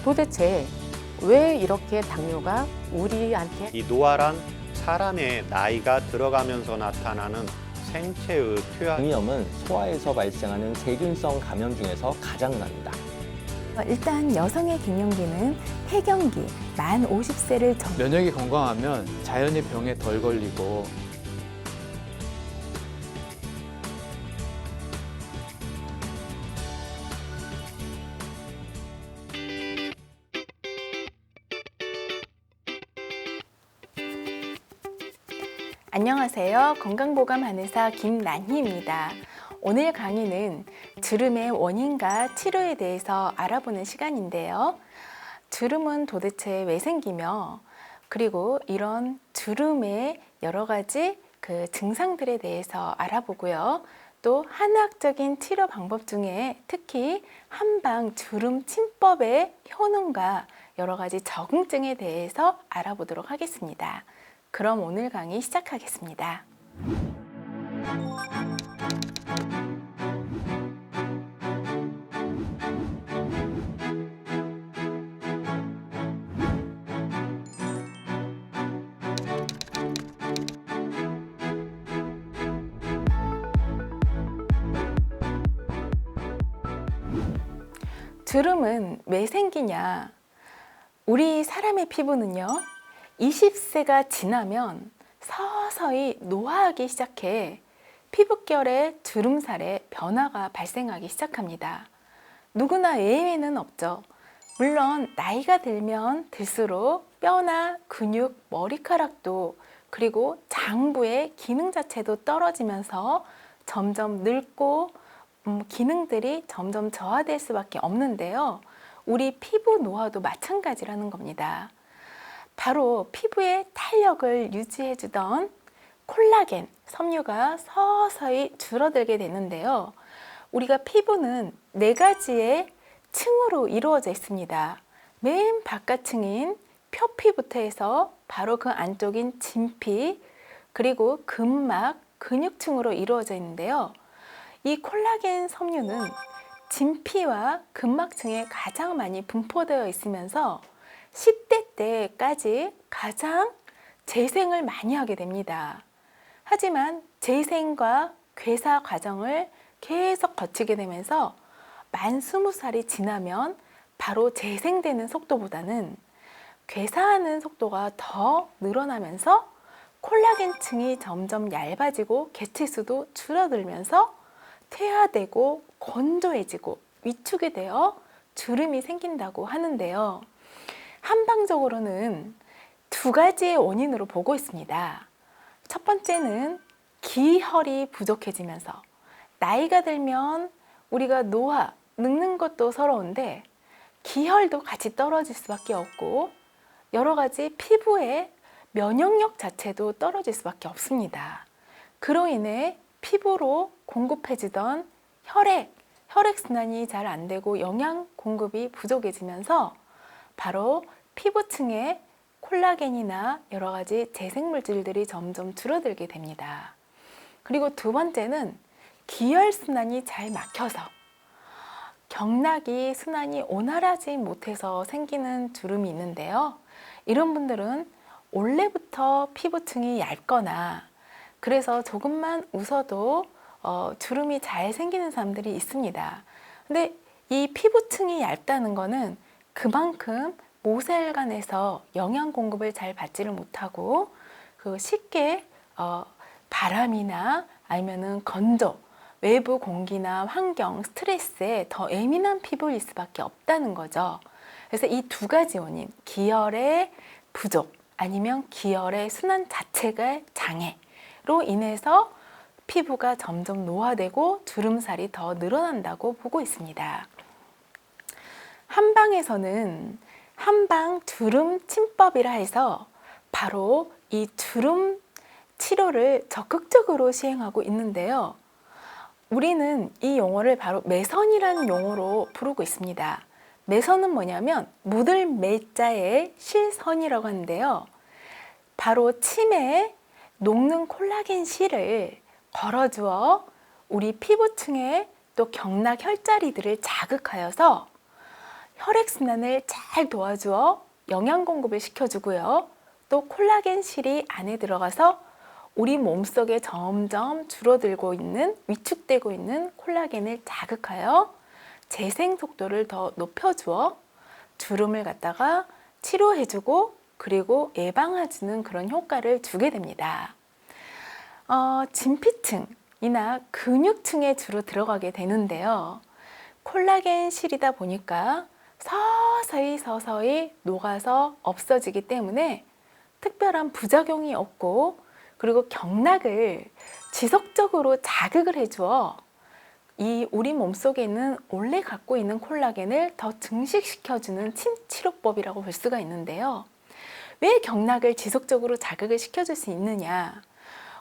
도대체 왜 이렇게 당뇨가 우리한테 이 노화란 사람의 나이가 들어가면서 나타나는 생체의 표현. 장염은 소아에서 발생하는 세균성 감염 중에서 가장 납니다. 일단 여성의 갱년기는 폐경기, 만 50세를 면역이 건강하면 자연히 병에 덜 걸리고 안녕하세요. 건강보감 한의사 김란희입니다. 오늘 강의는 주름의 원인과 치료에 대해서 알아보는 시간인데요. 주름은 도대체 왜 생기며 그리고 이런 주름의 여러 가지 증상들에 대해서 알아보고요. 또 한의학적인 치료 방법 중에 특히 한방 주름 침법의 효능과 여러 가지 적응증에 대해서 알아보도록 하겠습니다. 그럼 오늘 강의 시작하겠습니다. 주름은 왜 생기냐? 우리 사람의 피부는요, 20세가 지나면 서서히 노화하기 시작해 피부결의 주름살에 변화가 발생하기 시작합니다. 누구나 예외는 없죠. 물론 나이가 들면 들수록 뼈나 근육, 머리카락도 그리고 장부의 기능 자체도 떨어지면서 점점 늙고 기능들이 점점 저하될 수밖에 없는데요. 우리 피부 노화도 마찬가지라는 겁니다. 바로 피부의 탄력을 유지해주던 콜라겐, 섬유가 서서히 줄어들게 되는데요. 우리가 피부는 4가지의 층으로 이루어져 있습니다. 맨 바깥층인 표피부터 해서 바로 그 안쪽인 진피, 그리고 근막, 근육층으로 이루어져 있는데요. 이 콜라겐 섬유는 진피와 근막층에 가장 많이 분포되어 있으면서 10대 때까지 가장 재생을 많이 하게 됩니다. 하지만 재생과 괴사 과정을 계속 거치게 되면서 만 20살이 지나면 바로 재생되는 속도보다는 괴사하는 속도가 더 늘어나면서 콜라겐층이 점점 얇아지고 개체수도 줄어들면서 퇴화되고 건조해지고 위축이 되어 주름이 생긴다고 하는데요. 한방적으로는 2가지의 원인으로 보고 있습니다. 첫 번째는 기혈이 부족해지면서 나이가 들면 우리가 노화, 늙는 것도 서러운데 기혈도 같이 떨어질 수밖에 없고 여러 가지 피부의 면역력 자체도 떨어질 수밖에 없습니다. 그로 인해 피부로 공급해지던 혈액순환이 잘 안 되고 영양 공급이 부족해지면서 바로 피부층에 콜라겐이나 여러 가지 재생물질들이 점점 줄어들게 됩니다. 그리고 2번째는 기혈순환이 잘 막혀서 경락이 순환이 원활하지 못해서 생기는 주름이 있는데요. 이런 분들은 원래부터 피부층이 얇거나 그래서 조금만 웃어도 주름이 잘 생기는 사람들이 있습니다. 근데 이 피부층이 얇다는 거는 그만큼 모세혈관에서 영양 공급을 잘 받지를 못하고 쉽게 바람이나 아니면은 건조, 외부 공기나 환경, 스트레스에 더 예민한 피부일 수밖에 없다는 거죠. 그래서 이 2가지 원인, 기혈의 부족 아니면 기혈의 순환 자체가 장애로 인해서 피부가 점점 노화되고 주름살이 더 늘어난다고 보고 있습니다. 한방에서는 한방 주름 침법이라 해서 바로 이 주름 치료를 적극적으로 시행하고 있는데요. 우리는 이 용어를 바로 매선이라는 용어로 부르고 있습니다. 매선은 뭐냐면 묻을 매자에 실선이라고 하는데요. 바로 침에 녹는 콜라겐 실을 걸어주어 우리 피부층에 또 경락 혈자리들을 자극하여서 혈액순환을 잘 도와주어 영양 공급을 시켜주고요. 또 콜라겐실이 안에 들어가서 우리 몸속에 점점 줄어들고 있는, 위축되고 있는 콜라겐을 자극하여 재생 속도를 더 높여주어 주름을 갖다가 치료해주고 그리고 예방해주는 그런 효과를 주게 됩니다. 진피층이나 근육층에 주로 들어가게 되는데요. 콜라겐 실이다 보니까 서서히 녹아서 없어지기 때문에 특별한 부작용이 없고 그리고 경락을 지속적으로 자극을 해주어 우리 몸속에 있는 원래 갖고 있는 콜라겐을 더 증식시켜주는 침치료법이라고 볼 수가 있는데요. 왜 경락을 지속적으로 자극을 시켜줄 수 있느냐?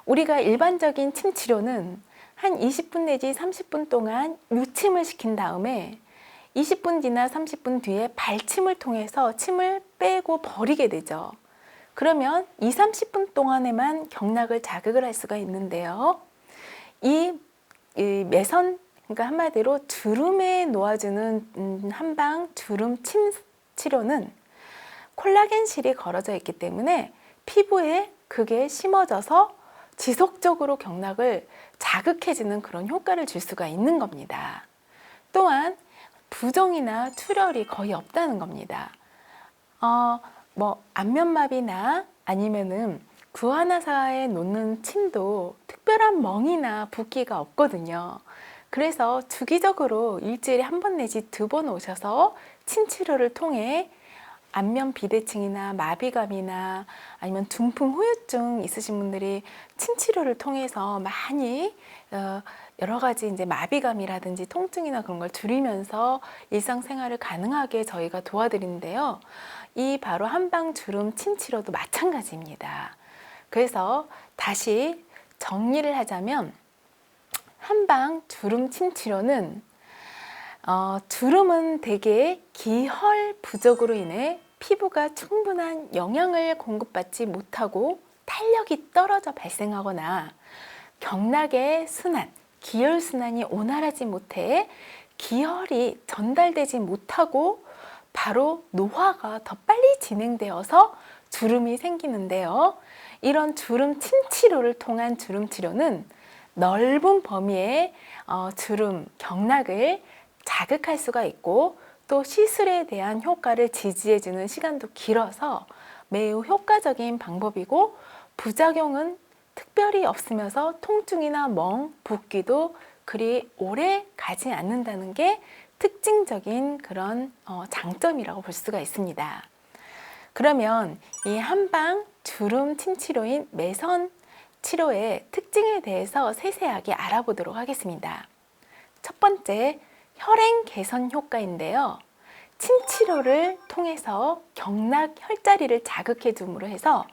우리가 일반적인 침 치료는 한 20분 내지 30분 동안 유침을 시킨 다음에 20분 뒤나 30분 뒤에 발침을 통해서 침을 빼고 버리게 되죠. 그러면 30분 동안에만 경락을 자극을 할 수가 있는데요. 이 매선, 그러니까 한마디로 주름에 놓아주는 한방 주름 침 치료는 콜라겐실이 걸어져 있기 때문에 피부에 그게 심어져서 지속적으로 경락을 자극해주는 그런 효과를 줄 수가 있는 겁니다. 또한 부종이나 출혈이 거의 없다는 겁니다. 안면마비나 아니면은 구안화사에 놓는 침도 특별한 멍이나 붓기가 없거든요. 그래서 주기적으로 일주일에 한 번 내지 2번 오셔서 침 치료를 통해 안면 비대칭이나 마비감이나 아니면 중풍 후유증 있으신 분들이 침 치료를 통해서 많이 여러 가지 이제 마비감이라든지 통증이나 그런 걸 줄이면서 일상생활을 가능하게 저희가 도와드리는데요. 이 바로 한방 주름 침 치료도 마찬가지입니다. 그래서 다시 정리를 하자면 한방 주름 침 치료는 주름은 대개 기혈 부족으로 인해 피부가 충분한 영양을 공급받지 못하고 탄력이 떨어져 발생하거나 경락의 순환, 기혈 순환이 원활하지 못해 기혈이 전달되지 못하고 바로 노화가 더 빨리 진행되어서 주름이 생기는데요. 이런 주름 침 치료를 통한 주름 치료는 넓은 범위의 주름, 경락을 자극할 수가 있고 또 시술에 대한 효과를 지지해주는 시간도 길어서 매우 효과적인 방법이고 부작용은 특별히 없으면서 통증이나 멍, 붓기도 그리 오래 가지 않는다는 게 특징적인 그런 장점이라고 볼 수가 있습니다. 그러면 이 한방 주름 침 치료인 매선 치료의 특징에 대해서 세세하게 알아보도록 하겠습니다. 첫 번째, 혈행 개선 효과인데요. 침 치료를 통해서 경락 혈자리를 자극해 줌으로 해서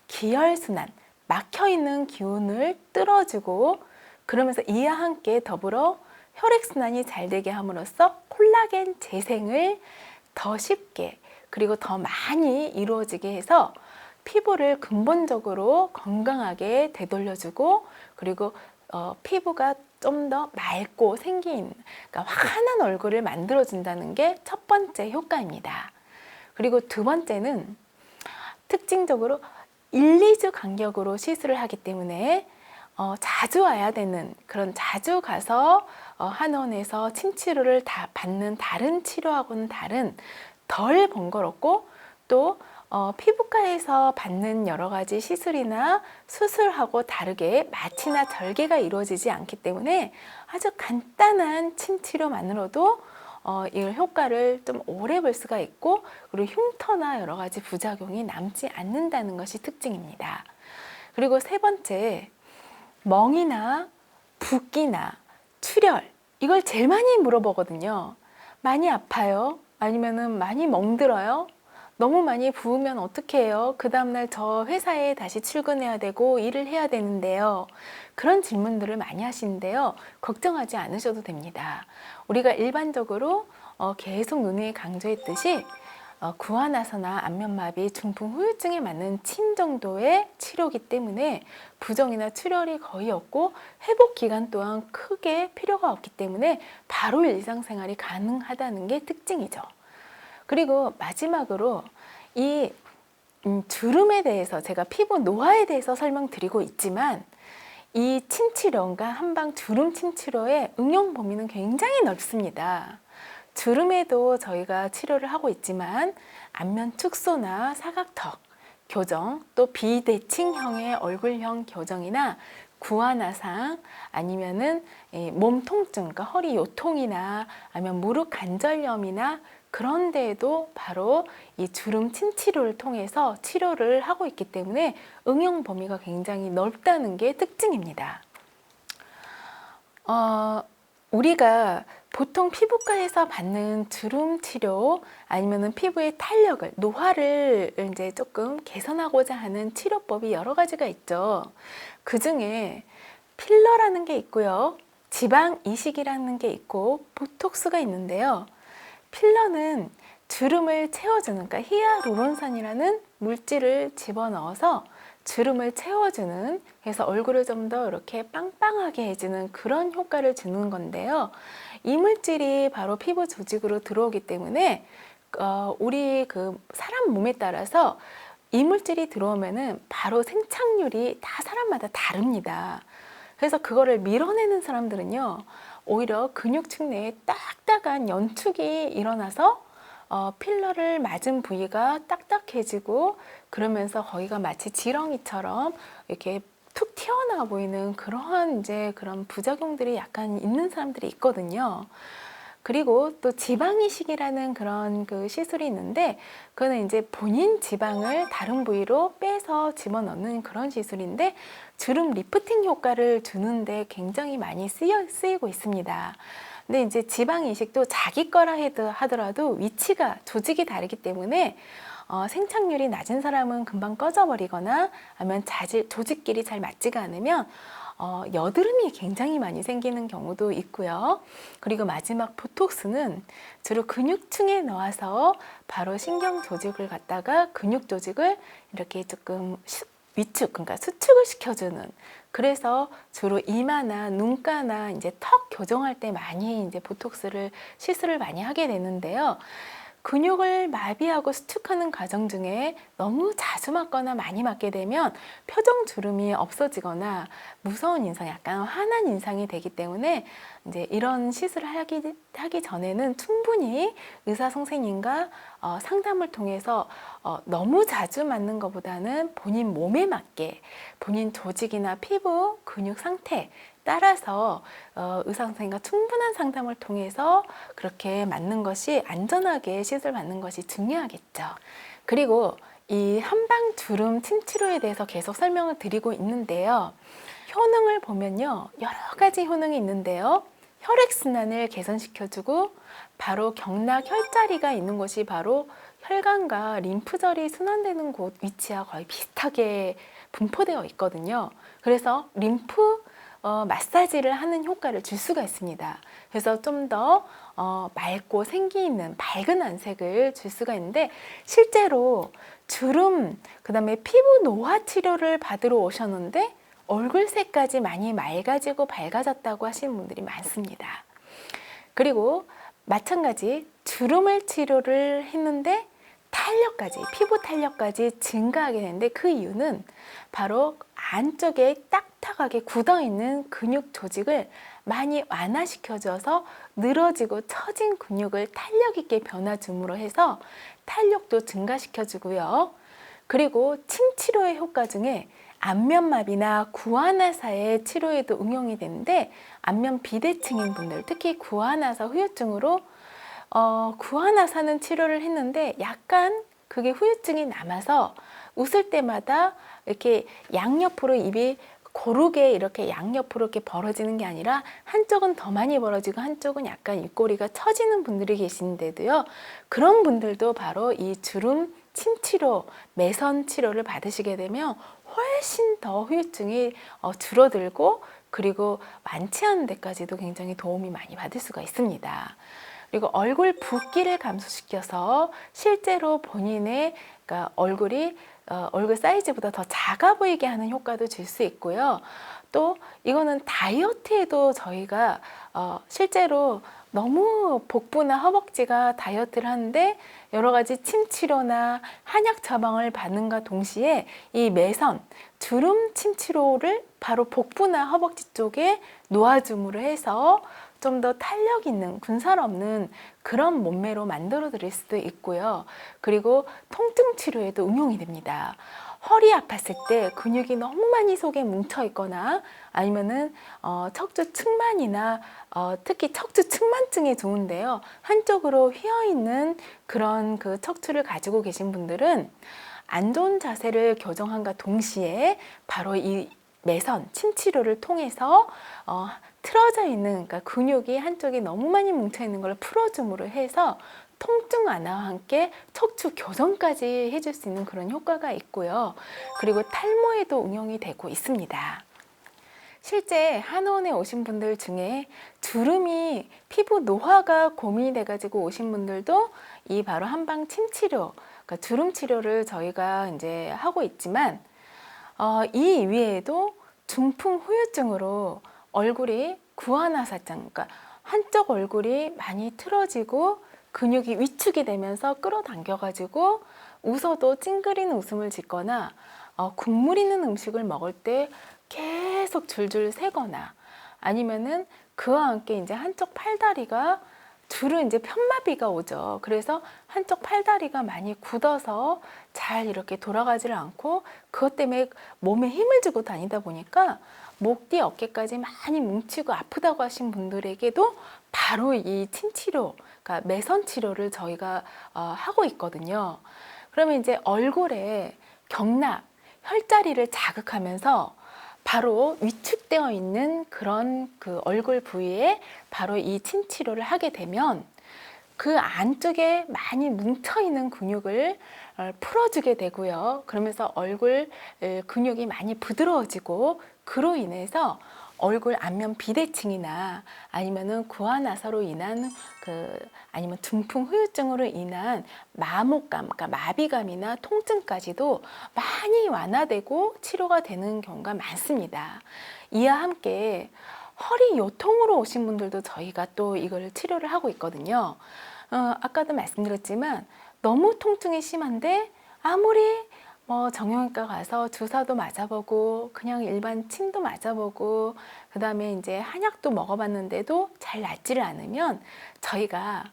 기혈순환, 막혀있는 기운을 뚫어주고 그러면서 이와 함께 더불어 혈액순환이 잘 되게 함으로써 콜라겐 재생을 더 쉽게 그리고 더 많이 이루어지게 해서 피부를 근본적으로 건강하게 되돌려주고 그리고 피부가 좀 더 맑고 생긴, 그러니까 환한 얼굴을 만들어준다는 게 첫 번째 효과입니다. 그리고 두 번째는 특징적으로 1, 2주 간격으로 시술을 하기 때문에 자주 와야 되는 그런 자주 가서 한원에서 침 치료를 다 받는 다른 치료하고는 다른 덜 번거롭고 또 피부과에서 받는 여러 가지 시술이나 수술하고 다르게 마취나 절개가 이루어지지 않기 때문에 아주 간단한 침 치료만으로도 이 효과를 좀 오래 볼 수가 있고 그리고 흉터나 여러 가지 부작용이 남지 않는다는 것이 특징입니다. 그리고 세 번째, 멍이나 붓기나 출혈, 이걸 제일 많이 물어보거든요. 많이 아파요? 아니면은 많이 멍들어요? 너무 많이 부으면 어떻게 해요? 그 다음날 저 회사에 다시 출근해야 되고 일을 해야 되는데요. 그런 질문들을 많이 하시는데요. 걱정하지 않으셔도 됩니다. 우리가 일반적으로 계속 누누이 강조했듯이 구안화사나 안면마비, 중풍 후유증에 맞는 침 정도의 치료이기 때문에 부종이나 출혈이 거의 없고 회복 기간 또한 크게 필요가 없기 때문에 바로 일상생활이 가능하다는 게 특징이죠. 그리고 마지막으로 이 주름에 대해서 제가 피부 노화에 대해서 설명드리고 있지만 이 침치료가 한방 주름 침치료의 응용 범위는 굉장히 넓습니다. 주름에도 저희가 치료를 하고 있지만 안면 축소나 사각턱 교정, 또 비대칭형의 얼굴형 교정이나 구안화상 아니면은 몸 통증, 그러니까 허리 요통이나 아니면 무릎 관절염이나 그런 데에도 바로 이 주름 침치료를 통해서 치료를 하고 있기 때문에 응용 범위가 굉장히 넓다는 게 특징입니다. 우리가 보통 피부과에서 받는 주름 치료 아니면은 피부의 탄력을, 노화를 이제 조금 개선하고자 하는 치료법이 여러 가지가 있죠. 그 중에 필러라는 게 있고요. 지방 이식이라는 게 있고 보톡스가 있는데요. 필러는 주름을 채워주는, 그러니까 히아루론산이라는 물질을 집어넣어서 주름을 채워주는, 그래서 얼굴을 좀 더 이렇게 빵빵하게 해주는 그런 효과를 주는 건데요. 이 물질이 바로 피부 조직으로 들어오기 때문에 우리 그 사람 몸에 따라서 이 물질이 들어오면은 바로 생착률이 다 사람마다 다릅니다. 그래서 그거를 밀어내는 사람들은요, 오히려 근육층 내에 딱딱한 연축이 일어나서 필러를 맞은 부위가 딱딱해지고 그러면서 거기가 마치 지렁이처럼 이렇게 툭 튀어나와 보이는 그러한 이제 그런 부작용들이 약간 있는 사람들이 있거든요. 그리고 또 지방 이식이라는 그런 그 시술이 있는데 그거는 이제 본인 지방을 다른 부위로 빼서 집어넣는 그런 시술인데 주름 리프팅 효과를 주는데 굉장히 많이 쓰이고 있습니다. 근데 이제 지방 이식도 자기 거라 하더라도 위치가, 조직이 다르기 때문에 생착률이 낮은 사람은 금방 꺼져버리거나 아니면 조직끼리 잘 맞지가 않으면 여드름이 굉장히 많이 생기는 경우도 있고요. 그리고 마지막 보톡스는 주로 근육층에 넣어서 바로 신경 조직을 갖다가 근육 조직을 이렇게 조금 위축, 그러니까 수축을 시켜주는, 그래서 주로 이마나 눈가나 이제 턱 교정할 때 많이 이제 보톡스를 시술을 많이 하게 되는데요. 근육을 마비하고 수축하는 과정 중에 너무 자주 맞거나 많이 맞게 되면 표정 주름이 없어지거나 무서운 인상, 약간 환한 인상이 되기 때문에 이제 이런 시술을 하기 전에는 충분히 의사 선생님과 상담을 통해서 너무 자주 맞는 것보다는 본인 몸에 맞게 본인 조직이나 피부, 근육 상태 따라서 의사 선생님과 충분한 상담을 통해서 그렇게 맞는 것이, 안전하게 시술 받는 것이 중요하겠죠. 그리고 이 한방 주름 침치료에 대해서 계속 설명을 드리고 있는데요. 효능을 보면요, 여러 가지 효능이 있는데요. 혈액순환을 개선시켜주고 바로 경락 혈자리가 있는 곳이 바로 혈관과 림프절이 순환되는 곳 위치와 거의 비슷하게 분포되어 있거든요. 그래서 림프 마사지를 하는 효과를 줄 수가 있습니다. 그래서 좀 더 맑고 생기 있는 밝은 안색을 줄 수가 있는데, 실제로 주름, 그 다음에 피부 노화 치료를 받으러 오셨는데 얼굴색까지 많이 맑아지고 밝아졌다고 하시는 분들이 많습니다. 그리고 마찬가지 주름을 치료를 했는데 탄력까지, 피부 탄력까지 증가하게 되는데 그 이유는 바로 안쪽에 딱딱하게 굳어있는 근육 조직을 많이 완화시켜줘서 늘어지고 처진 근육을 탄력 있게 변화줌으로 해서 탄력도 증가시켜주고요. 그리고 침치료의 효과 중에 안면마비나 구안화사의 치료에도 응용이 되는데, 안면 비대칭인 분들, 특히 구안화사 후유증으로 구안화사는 치료를 했는데 약간 그게 후유증이 남아서 웃을 때마다 이렇게 양옆으로 입이 고르게 이렇게 양옆으로 이렇게 벌어지는 게 아니라 한쪽은 더 많이 벌어지고 한쪽은 약간 입꼬리가 처지는 분들이 계신데도요, 그런 분들도 바로 이 주름 침치료, 매선 치료를 받으시게 되면 훨씬 더 후유증이 줄어들고 그리고 완치하는 데까지도 굉장히 도움이 많이 받을 수가 있습니다. 그리고 얼굴 붓기를 감소시켜서 실제로 본인의, 그러니까 얼굴 사이즈보다 더 작아 보이게 하는 효과도 줄 수 있고요. 또 이거는 다이어트에도 저희가 실제로 너무 복부나 허벅지가 다이어트를 하는데 여러 가지 침 치료나 한약 처방을 받는과 동시에 이 매선, 주름 침 치료를 바로 복부나 허벅지 쪽에 놓아줌으로 해서 좀 더 탄력 있는, 군살 없는 그런 몸매로 만들어 드릴 수도 있고요. 그리고 통증 치료에도 응용이 됩니다. 허리 아팠을 때 근육이 너무 많이 속에 뭉쳐 있거나 아니면은 척추 측만이나 특히 척추 측만증에 좋은데요. 한쪽으로 휘어 있는 그런 그 척추를 가지고 계신 분들은 안 좋은 자세를 교정함과 동시에 바로 이 매선, 침 치료를 통해서 틀어져 있는, 그러니까 근육이 한쪽에 너무 많이 뭉쳐 있는 걸 풀어줌으로 해서 통증 완화와 함께 척추 교정까지 해줄 수 있는 그런 효과가 있고요. 그리고 탈모에도 응용이 되고 있습니다. 실제 한의원에 오신 분들 중에 주름이 피부 노화가 고민이 돼가지고 오신 분들도 이 바로 한방 침 치료, 그러니까 주름 치료를 저희가 이제 하고 있지만 이 이외에도 중풍 후유증으로 얼굴이 구안화사증, 그러니까 한쪽 얼굴이 많이 틀어지고 근육이 위축이 되면서 끌어당겨가지고 웃어도 찡그리는 웃음을 짓거나 국물 있는 음식을 먹을 때 계속 줄줄 새거나 아니면은 그와 함께 이제 한쪽 팔다리가 주로 이제 편마비가 오죠. 그래서 한쪽 팔다리가 많이 굳어서 잘 이렇게 돌아가지를 않고 그것 때문에 몸에 힘을 주고 다니다 보니까 목 뒤 어깨까지 많이 뭉치고 아프다고 하신 분들에게도 바로 이 침 치료, 그러니까 매선 치료를 저희가 하고 있거든요. 그러면 이제 얼굴에 경락, 혈자리를 자극하면서 바로 위축되어 있는 그런 그 얼굴 부위에 바로 이 침 치료를 하게 되면 그 안쪽에 많이 뭉쳐있는 근육을 풀어주게 되고요. 그러면서 얼굴 근육이 많이 부드러워지고 그로 인해서 얼굴 안면 비대칭이나 아니면은 구안화사로 인한 아니면 중풍 후유증으로 인한 마모감, 그러니까 마비감이나 통증까지도 많이 완화되고 치료가 되는 경우가 많습니다. 이와 함께 허리 요통으로 오신 분들도 저희가 또 이걸 치료를 하고 있거든요. 아까도 말씀드렸지만 너무 통증이 심한데 아무리 정형외과 가서 주사도 맞아보고 그냥 일반 침도 맞아보고 그 다음에 이제 한약도 먹어봤는데도 잘 낫지를 않으면 저희가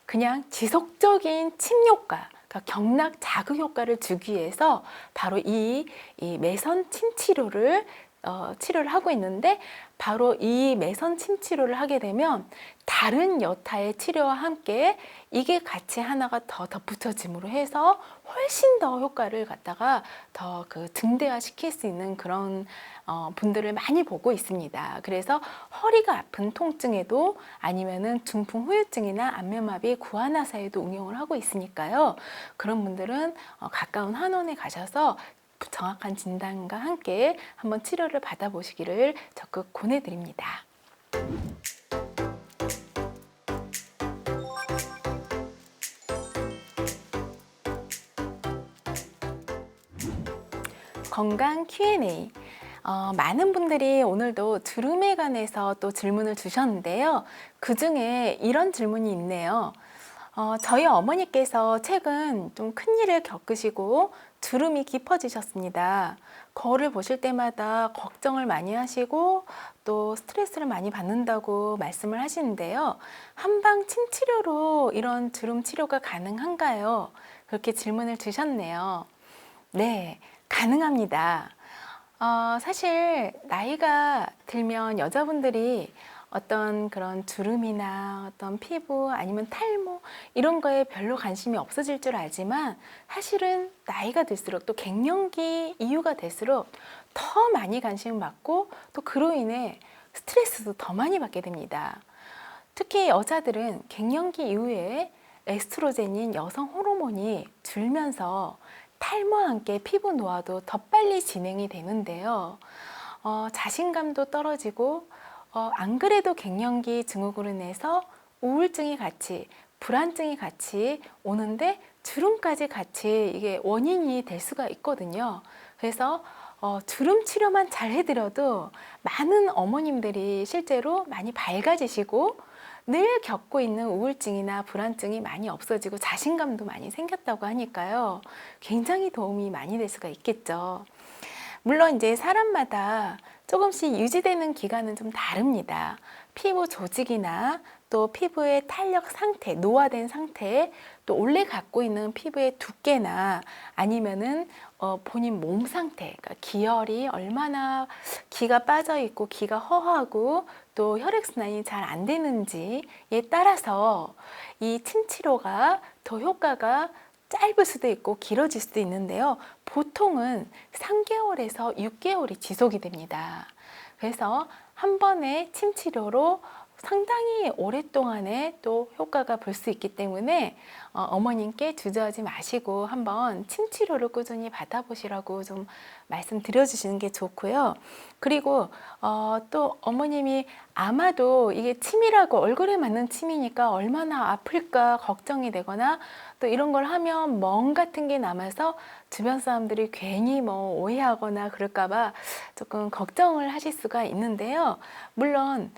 그냥 지속적인 침 효과, 그러니까 경락 자극 효과를 주기 위해서 바로 이 매선 침 치료를 하고 있는데 바로 이 매선 침 치료를 하게 되면 다른 여타의 치료와 함께 이게 같이 하나가 더 덧붙여짐으로 해서 훨씬 더 효과를 갖다가 더 증대화 시킬 수 있는 그런 분들을 많이 보고 있습니다. 그래서 허리가 아픈 통증에도 아니면은 중풍 후유증이나 안면마비 구안화사에도 응용을 하고 있으니까요. 그런 분들은 가까운 한의원에 가셔서 정확한 진단과 함께 한번 치료를 받아보시기를 적극 권해드립니다. 건강 Q&A. 많은 분들이 오늘도 주름에 관해서 또 질문을 주셨는데요. 그 중에 이런 질문이 있네요. 저희 어머니께서 최근 좀 큰일을 겪으시고 주름이 깊어지셨습니다. 거울을 보실 때마다 걱정을 많이 하시고 또 스트레스를 많이 받는다고 말씀을 하시는데요. 한방 침 치료로 이런 주름 치료가 가능한가요? 그렇게 질문을 주셨네요. 네, 가능합니다. 사실 나이가 들면 여자분들이 어떤 그런 주름이나 어떤 피부 아니면 탈모 이런 거에 별로 관심이 없어질 줄 알지만 사실은 나이가 들수록 또 갱년기 이후가 될수록 더 많이 관심을 받고 또 그로 인해 스트레스도 더 많이 받게 됩니다. 특히 여자들은 갱년기 이후에 에스트로겐인 여성 호르몬이 줄면서 탈모와 함께 피부 노화도 더 빨리 진행이 되는데요. 자신감도 떨어지고 안 그래도 갱년기 증후군으로 인해서 우울증이 같이 불안증이 같이 오는데 주름까지 같이 이게 원인이 될 수가 있거든요. 그래서 주름 치료만 잘 해드려도 많은 어머님들이 실제로 많이 밝아지시고 늘 겪고 있는 우울증이나 불안증이 많이 없어지고 자신감도 많이 생겼다고 하니까요. 굉장히 도움이 많이 될 수가 있겠죠. 물론 이제 사람마다 조금씩 유지되는 기간은 좀 다릅니다. 피부 조직이나 또 피부의 탄력 상태, 노화된 상태, 또 원래 갖고 있는 피부의 두께나 아니면은 본인 몸 상태, 그러니까 기혈이 얼마나 기가 빠져 있고 기가 허하고 또 혈액순환이 잘 안 되는지에 따라서 이 침 치료가 더 효과가 짧을 수도 있고 길어질 수도 있는데요. 보통은 3개월에서 6개월이 지속이 됩니다. 그래서 한 번의 침 치료로 상당히 오랫동안에 또 효과가 볼 수 있기 때문에 어머님께 주저하지 마시고 한번 침 치료를 꾸준히 받아보시라고 좀 말씀드려주시는 게 좋고요. 그리고 또 어머님이 아마도 이게 침이라고 얼굴에 맞는 침이니까 얼마나 아플까 걱정이 되거나 또 이런 걸 하면 멍 같은 게 남아서 주변 사람들이 괜히 뭐 오해하거나 그럴까봐 조금 걱정을 하실 수가 있는데요. 물론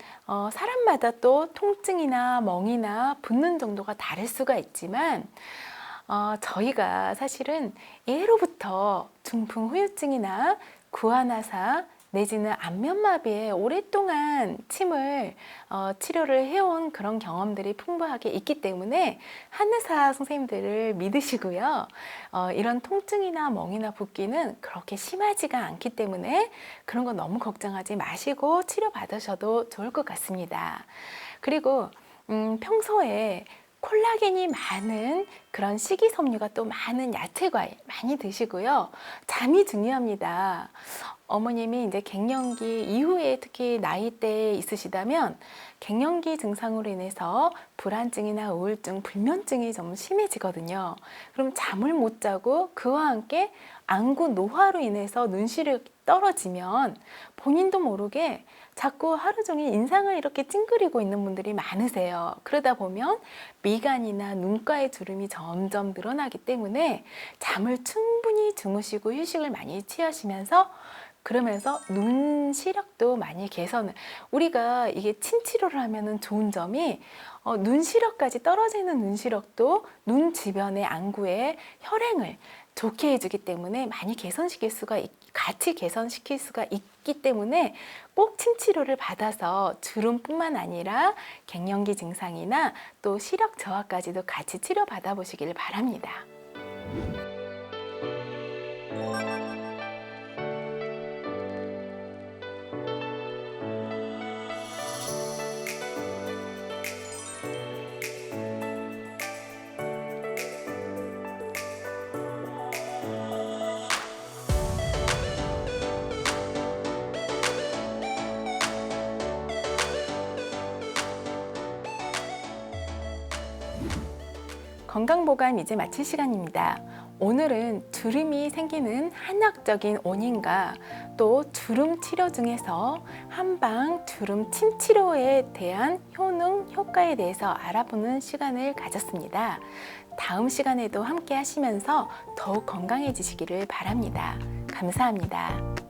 사람마다 또 통증이나 멍이나 붓는 정도가 다를 수가 있지만 저희가 사실은 예로부터 중풍 후유증이나 구안화사 내지는 안면마비에 오랫동안 침을 치료를 해온 그런 경험들이 풍부하게 있기 때문에 한의사 선생님들을 믿으시고요. 이런 통증이나 멍이나 붓기는 그렇게 심하지가 않기 때문에 그런 거 너무 걱정하지 마시고 치료받으셔도 좋을 것 같습니다. 그리고 평소에 콜라겐이 많은 그런 식이섬유가 또 많은 야채과일 많이 드시고요. 잠이 중요합니다. 어머님이 이제 갱년기 이후에 특히 나이대에 있으시다면 갱년기 증상으로 인해서 불안증이나 우울증, 불면증이 좀 심해지거든요. 그럼 잠을 못 자고 그와 함께 안구 노화로 인해서 눈시력이 떨어지면 본인도 모르게 자꾸 하루 종일 인상을 이렇게 찡그리고 있는 분들이 많으세요. 그러다 보면 미간이나 눈가의 주름이 점점 늘어나기 때문에 잠을 충분히 주무시고 휴식을 많이 취하시면서 그러면서 눈 시력도 많이 개선을 우리가 이게 침 치료를 하면은 좋은 점이 눈 시력까지 떨어지는 눈 시력도 눈 주변의 안구에 혈행을 좋게 해주기 때문에 많이 같이 개선시킬 수가 있기 때문에 꼭 침 치료를 받아서 주름뿐만 아니라 갱년기 증상이나 또 시력 저하까지도 같이 치료 받아보시길 바랍니다. 건강보감 이제 마칠 시간입니다. 오늘은 주름이 생기는 한의학적인 원인과 또 주름 치료 중에서 한방 주름 침 치료에 대한 효능, 효과에 대해서 알아보는 시간을 가졌습니다. 다음 시간에도 함께 하시면서 더욱 건강해지시기를 바랍니다. 감사합니다.